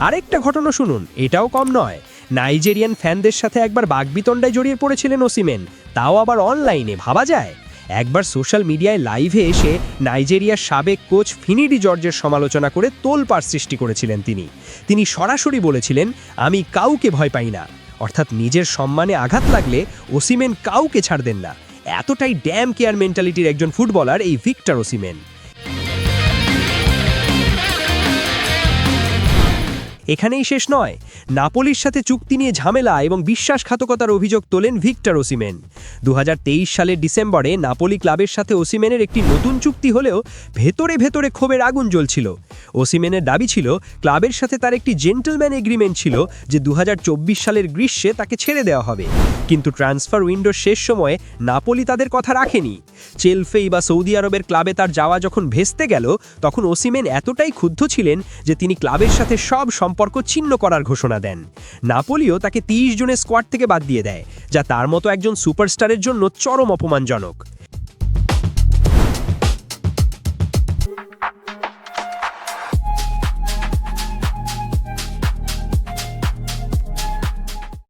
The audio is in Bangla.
আরেকটা ঘটনা শুনুন, এটাও কম নয়। নাইজেরিয়ান ফ্যানদের সাথে একবার বাগবিতণ্ডায় জড়িয়ে পড়েছিলেন ওসিমেন, তাও আবার অনলাইনে, ভাবা যায়? একবার সোশ্যাল মিডিয়ায় লাইভে এসে নাইজেরিয়ার সাবেক কোচ ফিনিডি জর্জের সমালোচনা করে তোলপাড় সৃষ্টি করেছিলেন তিনি সরাসরি বলেছিলেন, আমি কাউকে ভয় পাই না। অর্থাৎ নিজের সম্মানে আঘাত লাগলে ওসিমেন কাউকে ছাড় দেন না। এতটাই ড্যাম কেয়ার মেন্টালিটির একজন ফুটবলার এই ভিক্টর ওসিমেন। এখানেই শেষ নয়, নাপোলির সাথে চুক্তি নিয়ে ঝামেলা এবং বিশ্বাসঘাতকতার অভিযোগ তোলেন ভিক্টর ওসিমেন। 2023 সালের ডিসেম্বরে নাপোলি ক্লাবের সাথে ওসিমেনের একটি নতুন চুক্তি হলেও ভেতরে ভেতরে ক্ষোভের আগুন জ্বলছিল। ওসিমেনের দাবি ছিল ক্লাবের সাথে তার একটি জেন্টলম্যান এগ্রিমেন্ট ছিল যে 2024 সালের গ্রীষ্মে তাকে ছেড়ে দেওয়া হবে। কিন্তু ট্রান্সফার উইন্ডোর শেষ সময়ে নাপোলি তাদের কথা রাখেনি। চেলফেই বা সৌদি আরবের ক্লাবে তার যাওয়া যখন ভেস্তে গেল, তখন ওসিমেন এতটাই ক্ষুব্ধ ছিলেন যে তিনি ক্লাবের সাথে সব সম্পর্ক ছিন্ন করার ঘোষণা দেন। নাপোলিও তাকে 30 জনের স্কোয়াড থেকে বাদ দিয়ে দেয়, যা তার মতো একজন সুপারস্টারের জন্য চরম অপমানজনক।